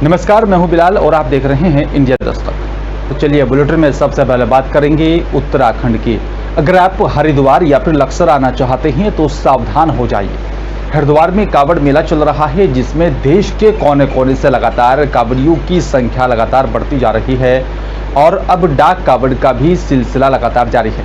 नमस्कार, मैं हूं बिलाल और आप देख रहे हैं इंडिया दस्तक। तो चलिए बुलेटिन में सबसे पहले बात करेंगे उत्तराखंड की। अगर आप हरिद्वार या फिर लक्सर आना चाहते हैं तो सावधान हो जाइए। हरिद्वार में कावड़ मेला चल रहा है, जिसमें देश के कोने कोने से लगातार कावड़ियों की संख्या लगातार बढ़ती जा रही है और अब डाक कावड़ का भी सिलसिला लगातार जारी है।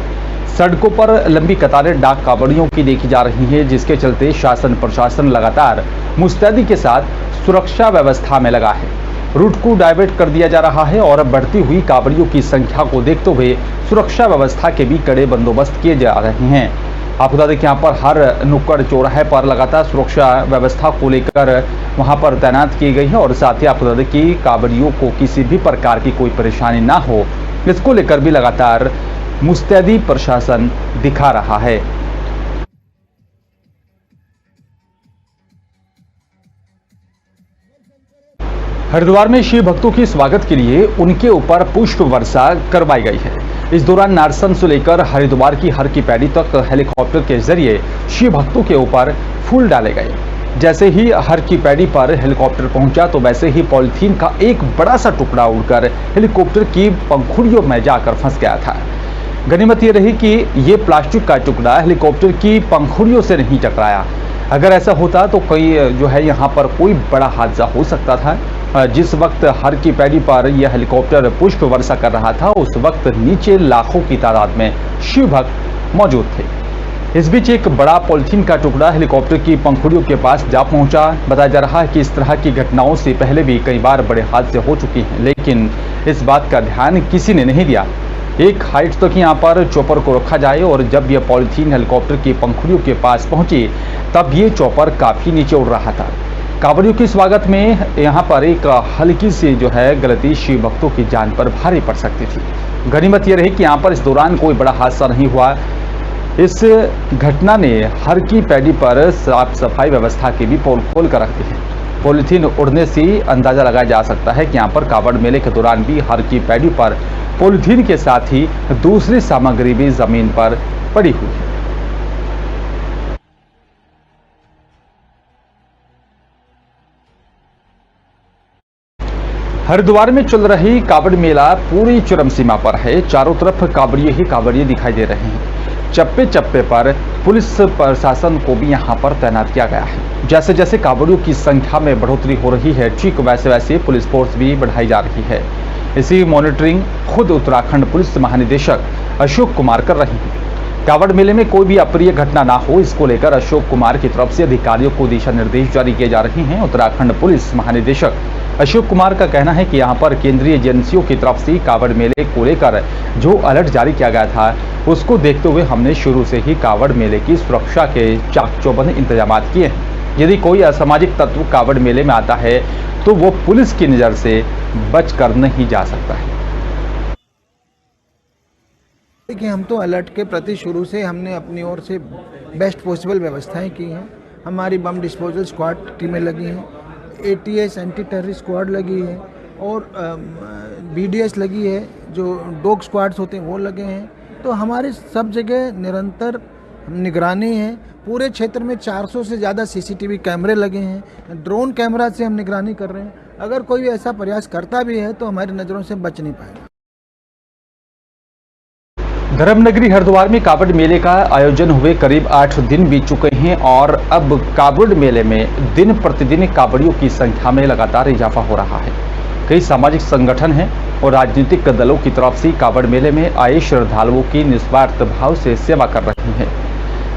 सड़कों पर लंबी कतारें डाक कावड़ियों की देखी जा रही है, जिसके चलते शासन प्रशासन लगातार मुस्तैदी के साथ सुरक्षा व्यवस्था में लगा है। रूट को डाइवर्ट कर दिया जा रहा है और बढ़ती हुई कावड़ियों की संख्या को देखते हुए सुरक्षा व्यवस्था के भी कड़े बंदोबस्त किए जा रहे हैं। आपको बता दें कि यहाँ पर हर नुक्कड़ चौराहे पर लगातार सुरक्षा व्यवस्था को लेकर वहाँ पर तैनात की गई है और साथ ही आपको बता दें कि कावड़ियों को किसी भी प्रकार की कोई परेशानी ना हो, इसको लेकर भी लगातार मुस्तैदी प्रशासन दिखा रहा है। हरिद्वार में शिव भक्तों के स्वागत के लिए उनके ऊपर पुष्प वर्षा करवाई गई है। इस दौरान नारसन से लेकर हरिद्वार की हर की पैड़ी तक हेलीकॉप्टर के जरिए शिव भक्तों के ऊपर फूल डाले गए। जैसे ही हर की पैड़ी पर हेलीकॉप्टर पहुंचा तो वैसे ही पॉलिथीन का एक बड़ा सा टुकड़ा उड़कर हेलीकॉप्टर की पंखुड़ियों में जाकर फंस गया था। गनीमत ये रही कि ये प्लास्टिक का टुकड़ा हेलीकॉप्टर की पंखुड़ियों से नहीं टकराया। अगर ऐसा होता तो कई जो है यहाँ पर कोई बड़ा हादसा हो सकता था। जिस वक्त हर की पैड़ी पर यह हेलीकॉप्टर पुष्प वर्षा कर रहा था, उस वक्त नीचे लाखों की तादाद में शिव भक्त मौजूद थे। इस बीच एक बड़ा पॉलिथीन का टुकड़ा हेलीकॉप्टर की पंखुड़ियों के पास जा पहुंचा। बताया जा रहा है कि इस तरह की घटनाओं से पहले भी कई बार बड़े हादसे हो चुके हैं, लेकिन इस बात का ध्यान किसी ने नहीं दिया। एक हाइट तक यहाँ पर चॉपर को रखा जाए और जब यह पॉलिथीन हेलीकॉप्टर की पंखुड़ियों के पास पहुंची तब ये चॉपर काफी नीचे उड़ रहा था। कावड़ियों के स्वागत में यहाँ पर एक हल्की सी जो है गलती शिव भक्तों की जान पर भारी पड़ सकती थी। गनीमत ये रही कि यहाँ पर इस दौरान कोई बड़ा हादसा नहीं हुआ। इस घटना ने हर की पैड़ी पर साफ सफाई व्यवस्था की भी पोल खोल कर रख दी है। पॉलिथीन उड़ने से अंदाजा लगाया जा सकता है कि यहाँ पर कावड़ मेले के दौरान भी हर की पैड़ी पर पॉलिथीन के साथ ही दूसरी सामग्री भी जमीन पर पड़ी हुई है। हरिद्वार में चल रही कावड़ मेला पूरी चरम सीमा पर है। चारों तरफ कावड़िए ही कावड़िए दिखाई दे रहे हैं। चप्पे चप्पे पर पुलिस प्रशासन को भी यहां पर तैनात किया गया है। जैसे जैसे कावड़ियों की संख्या में बढ़ोतरी हो रही है, ठीक वैसे वैसे पुलिस फोर्स भी बढ़ाई जा रही है। इसी मॉनिटरिंग खुद उत्तराखंड पुलिस महानिदेशक अशोक कुमार कर रहे हैं। कावड़ मेले में कोई भी अप्रिय घटना ना हो, इसको लेकर अशोक कुमार की तरफ से अधिकारियों को दिशा निर्देश जारी किए जा रहे हैं। उत्तराखंड पुलिस महानिदेशक अशोक कुमार का कहना है कि यहाँ पर केंद्रीय एजेंसियों की तरफ से कावड़ मेले को लेकर जो अलर्ट जारी किया गया था, उसको देखते हुए हमने शुरू से ही कावड़ मेले की सुरक्षा के चाक चौबंद इंतजाम किए हैं। यदि कोई असामाजिक तत्व कावड़ मेले में आता है तो वो पुलिस की नज़र से बचकर नहीं जा सकता है। देखिए, हम तो अलर्ट के प्रति शुरू से हमने अपनी ओर से बेस्ट पॉसिबल व्यवस्थाएं की हैं। हमारी बम डिस्पोजल स्क्वाड टीमें लगी हैं, ATS एंटी टेररिस्ट स्क्वाड लगी है और BDS लगी है, जो डॉग स्क्वाड्स होते हैं वो लगे हैं। तो हमारे सब जगह निरंतर निगरानी है। पूरे क्षेत्र में 400 से ज़्यादा CCTV कैमरे लगे हैं। ड्रोन कैमरा से हम निगरानी कर रहे हैं। अगर कोई ऐसा प्रयास करता भी है तो हमारी नज़रों से बच नहीं पाएगा। धर्मनगरी हरिद्वार में कावड़ मेले का आयोजन हुए करीब 8 दिन बीत चुके हैं और अब कावड़ मेले में दिन प्रतिदिन कावड़ियों की संख्या में लगातार इजाफा हो रहा है। कई सामाजिक संगठन हैं और राजनीतिक दलों की तरफ से कावड़ मेले में आए श्रद्धालुओं की निस्वार्थ भाव से सेवा कर रही हैं।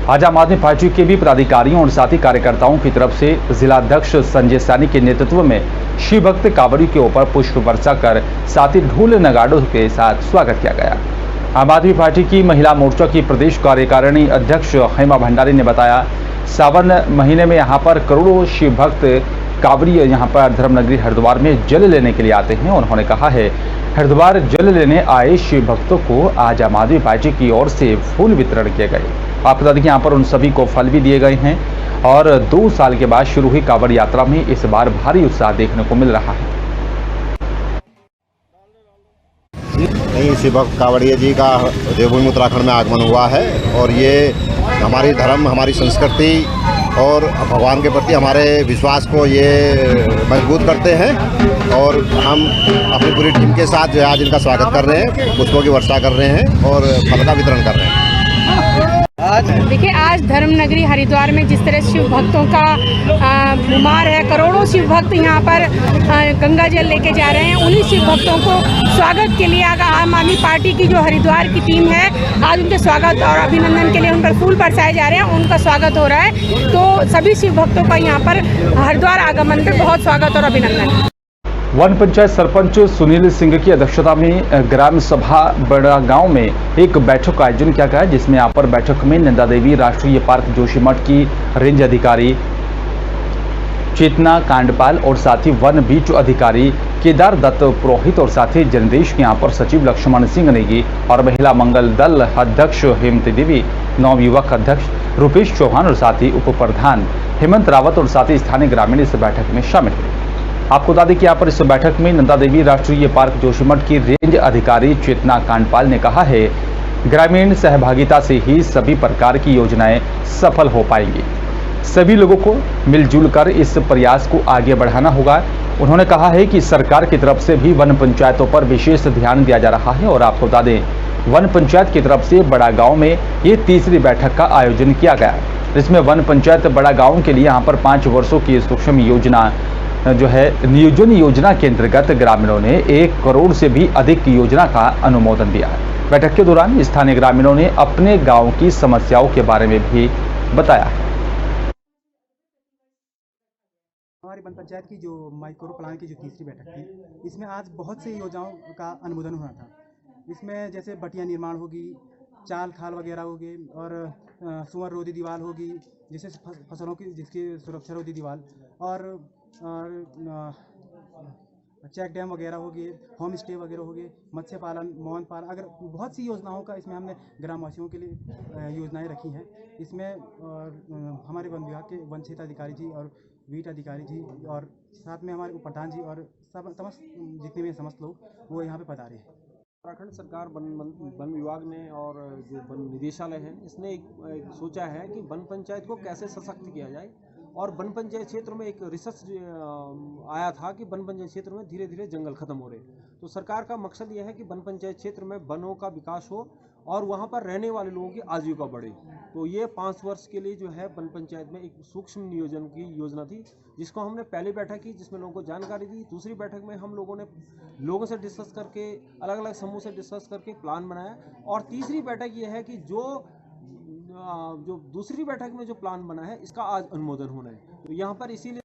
आज आम आदमी पार्टी के भी पदाधिकारियों और साथी कार्यकर्ताओं की तरफ से जिलाध्यक्ष संजय सैनी के नेतृत्व में शिव भक्त कावड़ियों के ऊपर पुष्प वर्षा कर साथ ही ढोल नगाड़ों के साथ स्वागत किया गया। आम आदमी पार्टी की महिला मोर्चा की प्रदेश कार्यकारिणी अध्यक्ष हेमा भंडारी ने बताया, सावन महीने में यहाँ पर करोड़ों शिव भक्त कावड़िए यहाँ पर धर्मनगरी हरिद्वार में जल लेने के लिए आते हैं। उन्होंने कहा है, हरिद्वार जल लेने आए शिव भक्तों को आज आम आदमी पार्टी की ओर से फूल वितरण किए गए। आपको बता दें कि यहाँ पर उन सभी को फल भी दिए गए हैं और 2 साल के बाद शुरू हुई कावड़ यात्रा में इस बार भारी उत्साह देखने को मिल रहा है। नहीं, शिव भक्त कावड़िया जी का देवभूमि उत्तराखंड में आगमन हुआ है और ये हमारी धर्म, हमारी संस्कृति और भगवान के प्रति हमारे विश्वास को ये मजबूत करते हैं। और हम अपनी पूरी टीम के साथ जो है आज इनका स्वागत कर रहे हैं, पुष्पों की वर्षा कर रहे हैं और फल का वितरण कर रहे हैं। देखिए, आज धर्म नगरी हरिद्वार में जिस तरह शिव भक्तों का शुमार है, करोड़ों शिव भक्त यहाँ पर गंगा जल लेके जा रहे हैं। उन्हीं शिव भक्तों को स्वागत के लिए आम आदमी पार्टी की जो हरिद्वार की टीम है, आज उनके स्वागत और अभिनंदन के लिए उन पर फूल बरसाए जा रहे हैं, उनका स्वागत हो रहा है। तो सभी शिव भक्तों का यहाँ पर हरिद्वार आगमन पे बहुत स्वागत और अभिनंदन। वन पंचायत सरपंच सुनील सिंह की अध्यक्षता में ग्राम सभा बड़ा गांव में एक बैठक का आयोजन किया गया, जिसमें यहाँ पर बैठक में नंदा देवी राष्ट्रीय पार्क जोशीमठ की रेंज अधिकारी चेतना कांडपाल और साथ ही वन बीच अधिकारी केदार दत्त पुरोहित और साथ ही जनदेश के यहाँ पर सचिव लक्ष्मण सिंह नेगी और महिला मंगल दल अध्यक्ष हेमंती देवी, नवयुवक अध्यक्ष रूपेश चौहान और साथ ही उप प्रधान हेमंत रावत और साथ ही स्थानीय ग्रामीण इस बैठक में शामिल हुए। आपको बता दें कि यहाँ पर इस बैठक में नंदा देवी राष्ट्रीय पार्क जोशीमठ की रेंज अधिकारी चेतना कांडपाल ने कहा है, ग्रामीण सहभागिता से ही सभी प्रकार की योजनाएं सफल हो पाएंगी। सभी लोगों को मिलजुल कर इस प्रयास को आगे बढ़ाना होगा। उन्होंने कहा है कि सरकार की तरफ से भी वन पंचायतों पर विशेष ध्यान दिया जा रहा है और आपको बता दें, वन पंचायत की तरफ से बड़ा गांव में ये तीसरी बैठक का आयोजन किया गया, जिसमें वन पंचायत बड़ा गांव के लिए यहाँ पर 5 वर्षों की सूक्ष्म योजना जो है नियोजन योजना के अंतर्गत ग्रामीणों ने 1 करोड़ से भी अधिक की योजना का अनुमोदन दिया है। बैठक के दौरान स्थानीय ग्रामीणों ने अपने गांव की समस्याओं के बारे में भी बताया है। हमारी वन पंचायत की जो माइक्रो प्लान की जो तीसरी बैठक थी, इसमें आज बहुत सी योजनाओं का अनुमोदन हुआ था। इसमें जैसे बटिया निर्माण होगी, चाल खाल वगैरह होगी और सुअर रोधी दीवार होगी, जैसे फसलों की जिसकी सुरक्षा रोधी दीवार और चेक डैम वगैरह हो गए, होम स्टे वगैरह हो गए, मत्स्य पालन, मौन पालन, अगर बहुत सी योजनाओं का इसमें हमने ग्रामवासियों के लिए योजनाएं रखी हैं। इसमें हमारे वन विभाग के वन क्षेत्र अधिकारी जी और वीट अधिकारी जी और साथ में हमारे उप प्रधान जी और सब समस्त जितने भी समस्त लोग वो यहाँ पे पधारे हैं। उत्तराखंड सरकार वन विभाग ने और जो वन निदेशालय है, इसने एक सोचा है कि वन पंचायत को कैसे सशक्त किया जाए। और वन पंचायत क्षेत्र में एक रिसर्च आया था कि वन पंचायत क्षेत्र में धीरे धीरे जंगल खत्म हो रहे, तो सरकार का मकसद यह है कि वन पंचायत क्षेत्र में वनों का विकास हो और वहाँ पर रहने वाले लोगों की आजीविका बढ़े। तो ये 5 वर्ष के लिए जो है वन पंचायत में एक सूक्ष्म नियोजन की योजना थी, जिसको हमने पहली बैठक की जिसमें लोगों को जानकारी दी। दूसरी बैठक में हम लोगों ने लोगों से डिस्कस करके, अलग अलग समूह से डिस्कस करके प्लान बनाया। और तीसरी बैठक ये है कि जो दूसरी बैठक में जो प्लान बना है, इसका आज अनुमोदन होना है। तो यहाँ पर इसीलिए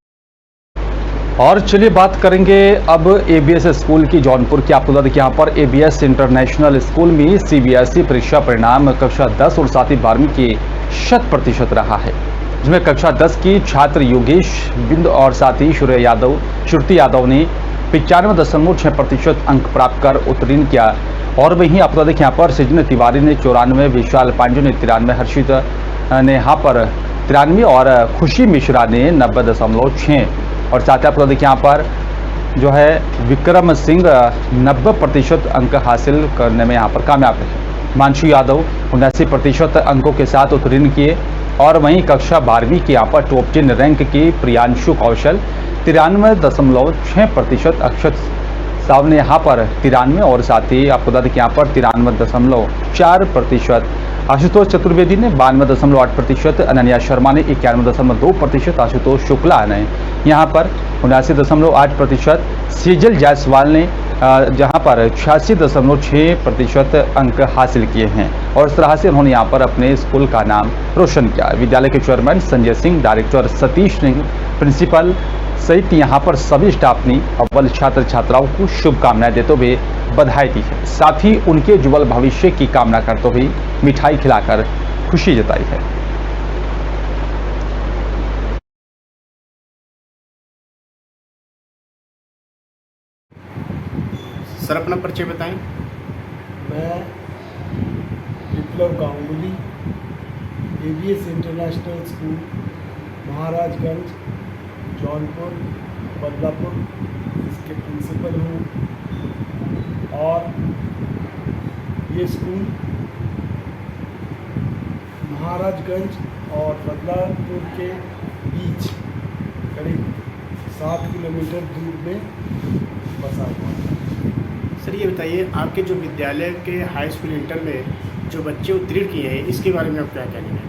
और चलिए बात करेंगे अब एबीएस स्कूल की जौनपुर की। आपको बता दें कि यहाँ पर एबीएस इंटरनेशनल स्कूल में सीबीएसई परीक्षा परिणाम कक्षा 10 और साथ ही 12वीं के 100% रहा है, जिसमें कक्षा 10 की छात्र योगेश बिंद और साथ ही श्रुति यादव ने 95.6% अंक प्राप्त कर उत्तीर्ण किया। और वहीं आपको बता दें कि यहाँ पर सृजन तिवारी ने 94, विशाल पांडे ने 93, हर्षित ने यहाँ पर 93 और खुशी मिश्रा ने 90.6 और साथ ही आपको बता दें कि यहाँ पर जो है विक्रम सिंह 90% अंक हासिल करने में यहाँ पर कामयाब रहे। मानसू यादव 79% अंकों के साथ उत्तीर्ण किए। और वहीं कक्षा 12वीं के यहाँ पर टॉप 10 रैंक की प्रियांशु कौशल 93.6%, अक्षत साहब ने यहाँ पर 93 और साथ ही आपको बता दें कि यहाँ पर 93.4%, आशुतोष चतुर्वेदी ने 92.8%, अनन्या शर्मा ने 91.2%, आशुतोष शुक्ला ने यहाँ पर 79.8%, सेजल जायसवाल ने जहाँ पर 86.6% अंक हासिल किए हैं। और इस तरह से उन्होंने यहाँ पर अपने स्कूल का नाम रोशन किया। विद्यालय के chairman Sanjay Singh, director Satish Singh, principal सहित यहाँ पर सभी स्टाफ ने अव्वल छात्र छात्राओं को शुभकामनाएं देते हुए बधाई दी है। साथ ही उनके उज्ज्वल भविष्य की कामना करते हुए मिठाई खिलाकर खुशी जताई है। सर अपना परिचय बताएं। मैं Viplav Ganguly, ABS international school Maharajganj, Jaunpur, Badlapur इसके प्रिंसिपल हूँ। और ये स्कूल महाराजगंज और बदलापुर के बीच करीब 7 किलोमीटर दूर में बसा हुआ है। सर ये बताइए, आपके जो विद्यालय के हाई स्कूल इंटर में जो बच्चे उत्तीर्ण किए हैं, इसके बारे में आप क्या कहेंगे?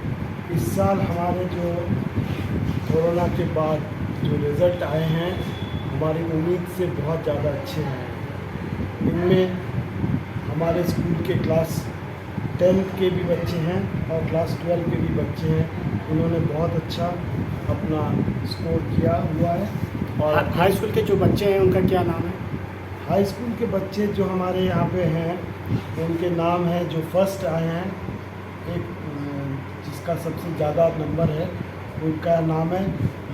इस साल हमारे जो कोरोना के बाद जो रिज़ल्ट आए हैं हमारी उम्मीद से बहुत ज़्यादा अच्छे हैं। इनमें हमारे स्कूल के क्लास 10 के भी बच्चे हैं और क्लास 12 के भी बच्चे हैं। उन्होंने बहुत अच्छा अपना स्कोर किया हुआ है। और हाई स्कूल के जो बच्चे हैं उनका क्या नाम है? हाई स्कूल के बच्चे जो हमारे यहाँ पे हैं उनके नाम हैं, जो फर्स्ट आए हैं, एक जिसका सबसे ज़्यादा नंबर है उनका नाम है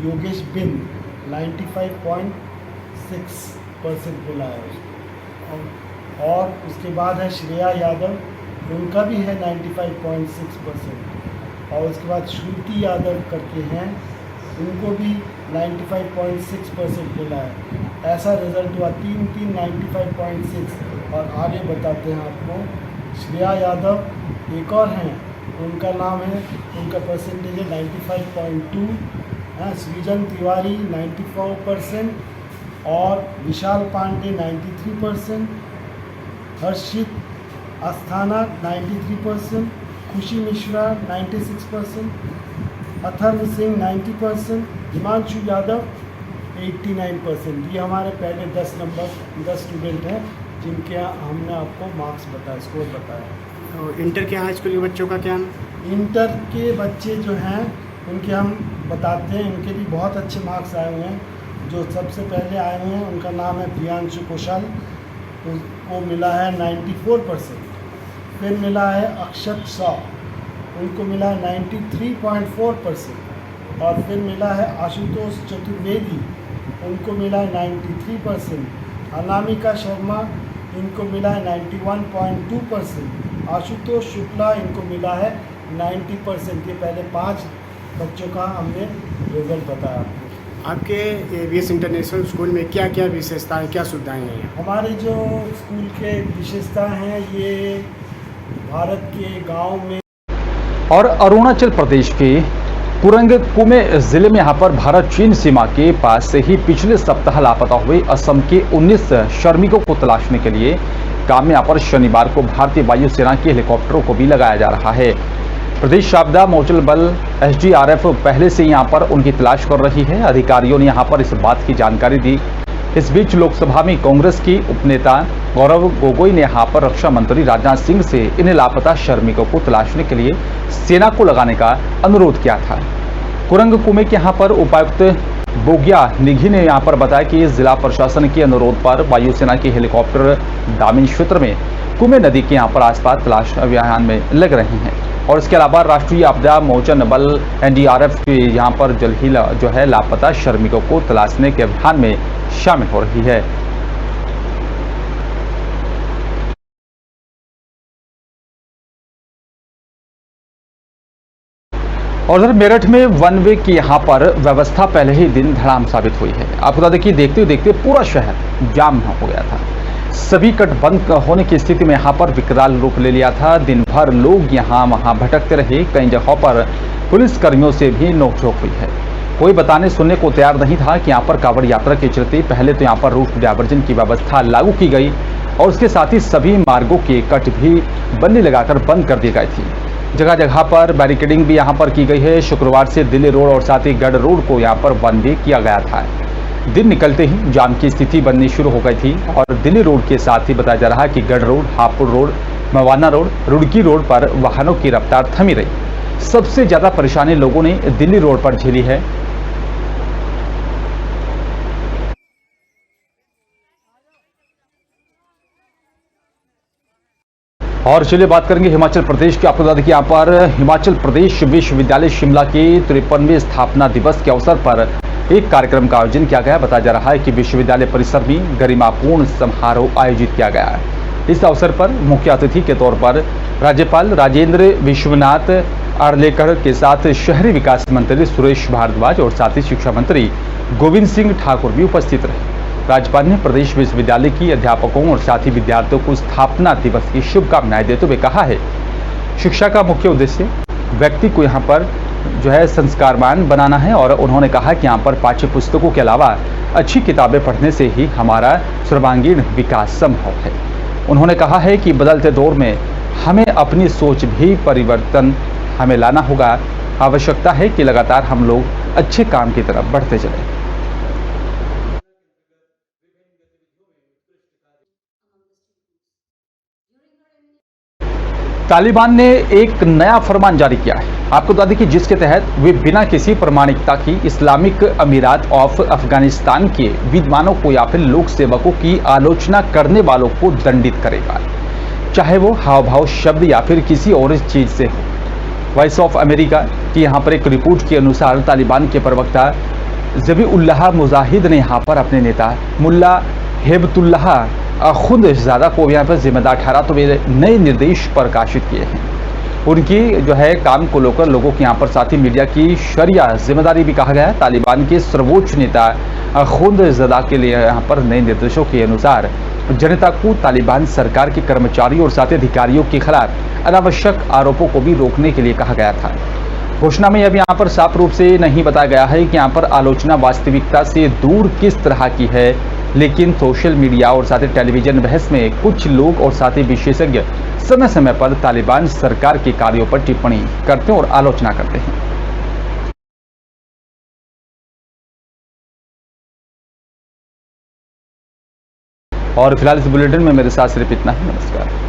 योगेश बिन, 95.6% मिला है उसको। और उसके बाद है श्रेया यादव, उनका भी है 95.6%। और उसके बाद श्रुति यादव करके हैं, उनको भी 95.6% मिला है। ऐसा रिज़ल्ट हुआ 3 95.6। और आगे बताते हैं आपको, श्रेया यादव एक और हैं, उनका नाम है, उनका परसेंटेज है 95.2। सृजन तिवारी 94% और विशाल पांडे 93%, हर्षित अस्थाना 93%, खुशी मिश्रा 96%, अथर्व सिंह 90%, हिमांशु यादव 89%। ये हमारे पहले 10 स्टूडेंट हैं जिनके हमने आपको मार्क्स बताया, स्कोर बताया। और इंटर के हाई स्कूल के बच्चों का क्या? इंटर के बच्चे जो हैं उनके हम बताते हैं, उनके भी बहुत अच्छे मार्क्स आए हुए हैं। जो सबसे पहले आए हुए हैं उनका नाम है प्रियांशु कौशल, वो मिला है 94%। फिर मिला है अक्षत शाह, उनको मिला है 93.4%। और फिर मिला है आशुतोष चतुर्वेदी, उनको मिला है 93%। अनामिका शर्मा, इनको मिला है 91.2%। आशुतोष शुक्ला, इनको मिला है 90%। ये पहले 5 बच्चों का हमने रिजल्ट बताया आपको। आपके ABS इंटरनेशनल स्कूल में क्या क्या विशेषताएं, क्या सुविधाएं हैं? हमारे जो स्कूल के विशेषताएं हैं, ये भारत के गांव में और अरुणाचल प्रदेश के कुरंग कुमे जिले में यहाँ पर भारत चीन सीमा के पास से ही पिछले सप्ताह लापता हुए असम के 19 श्रमिकों को तलाशने के लिए काम में यहाँ पर शनिवार को भारतीय वायुसेना के हेलीकॉप्टरों को भी लगाया जा रहा है। प्रदेश आपदा मोचन बल SDRF पहले से यहाँ पर उनकी तलाश कर रही है। अधिकारियों ने यहाँ पर इस बात की जानकारी दी। इस बीच लोकसभा में कांग्रेस की उपनेता गौरव गोगोई ने यहाँ पर रक्षा मंत्री राजनाथ सिंह से इन लापता श्रमिकों को तलाशने के लिए सेना को लगाने का अनुरोध किया था। कुरंग कुमे के यहाँ पर उपायुक्त बोगिया निघी ने यहाँ पर बताया कि जिला प्रशासन के अनुरोध पर वायुसेना के हेलीकॉप्टर दामिन क्षेत्र में कुमे नदी के यहाँ पर आसपास तलाश अभियान में लग रहे हैं। और इसके अलावा राष्ट्रीय आपदा मोचन बल NDRF की यहाँ पर जल्द ही जो है लापता श्रमिकों को तलाशने के अभियान में शामिल हो रही है। और उधर मेरठ में वन वे की यहाँ पर व्यवस्था पहले ही दिन धड़ाम साबित हुई है। आपको बता दें कि देखते देखते पूरा शहर जाम हो गया था। सभी कट बंद होने की स्थिति में यहाँ पर विकराल रूप ले लिया था। दिन भर लोग यहाँ वहाँ भटकते रहे। कई जगहों पर पुलिस कर्मियों से भी नोकझोंक हुई है। कोई बताने सुनने को तैयार नहीं था कि यहाँ पर कांवड़ यात्रा के चलते पहले तो यहाँ पर रूट डायवर्जन की व्यवस्था लागू की गई और उसके साथ ही सभी मार्गों के कट भी बल्ली लगाकर बंद कर दी गई थी। जगह जगह पर बैरिकेडिंग भी यहाँ पर की गई है। शुक्रवार से दिल्ली रोड और साथ ही गढ़ रोड को यहाँ पर बंद भी किया गया था। दिन निकलते ही जाम की स्थिति बननी शुरू हो गई थी और दिल्ली रोड के साथ ही बताया जा रहा है कि गढ़ road, Hapur road, Mawana road, Roorkee road पर वाहनों की रफ्तार थमी रही। सबसे ज्यादा परेशानी लोगों ने दिल्ली रोड पर झेली है। और चलिए बात करेंगे हिमाचल प्रदेश की। आपको बता दें कि यहाँ पर हिमाचल प्रदेश विश्वविद्यालय शिमला के 53वें स्थापना दिवस के अवसर पर एक कार्यक्रम का आयोजन किया गया। बताया जा रहा है कि विश्वविद्यालय परिसर में गरिमापूर्ण समारोह आयोजित किया गया है। इस अवसर पर मुख्य अतिथि के तौर पर राज्यपाल राजेंद्र विश्वनाथ आर्लेकर के साथ शहरी विकास मंत्री सुरेश भारद्वाज और साथ ही शिक्षा मंत्री गोविंद सिंह ठाकुर भी उपस्थित रहे। राज्यपाल ने प्रदेश विश्वविद्यालय की अध्यापकों और साथ ही विद्यार्थियों को स्थापना दिवस की शुभकामनाएं देते हुए कहा है, शिक्षा का मुख्य उद्देश्य व्यक्ति को यहाँ पर जो है संस्कारवान बनाना है और उन्होंने कहा कि यहाँ पर पाठ्य पुस्तकों के अलावा अच्छी किताबें पढ़ने से ही हमारा सर्वांगीण विकास संभव है। उन्होंने कहा है कि बदलते दौर में हमें अपनी सोच भी परिवर्तन हमें लाना होगा। आवश्यकता है कि लगातार हम लोग अच्छे काम की तरफ बढ़ते चलें। तालिबान ने एक नया फरमान जारी किया है। आपको बता दें कि जिसके तहत वे बिना किसी प्रमाणिकता की इस्लामिक अमीरात ऑफ अफगानिस्तान के विद्वानों को या फिर लोक सेवकों की आलोचना करने वालों को दंडित करेगा, चाहे वो हाव भाव शब्द या फिर किसी और चीज से हो। वॉइस ऑफ अमेरिका की यहाँ पर एक रिपोर्ट के अनुसार तालिबान के प्रवक्ता ज़बीउल्लाह मुजाहिद ने यहाँ पर अपने नेता मुल्ला हेबतुल्लाह खुंदजादा को यहाँ पर जिम्मेदार ठहरा तो वे नए निर्देश प्रकाशित किए हैं। उनकी जो है काम को लेकर लोगों की यहाँ पर साथ ही मीडिया की शरिया जिम्मेदारी भी कहा गया है। तालिबान के सर्वोच्च नेता खुंदजादा के लिए यहाँ पर नए निर्देशों के अनुसार जनता को तालिबान सरकार के कर्मचारियों और साथ अधिकारियों के खिलाफ अनावश्यक आरोपों को भी रोकने के लिए कहा गया था। घोषणा में अब यहाँ पर साफ रूप से नहीं बताया गया है कि यहाँ पर आलोचना वास्तविकता से दूर किस तरह की है, लेकिन सोशल मीडिया और साथ ही टेलीविजन बहस में कुछ लोग और साथ ही विशेषज्ञ समय समय पर तालिबान सरकार के कार्यों पर टिप्पणी करते हैं और आलोचना करते हैं। और फिलहाल इस बुलेटिन में मेरे साथ सिर्फ इतना ही। नमस्कार।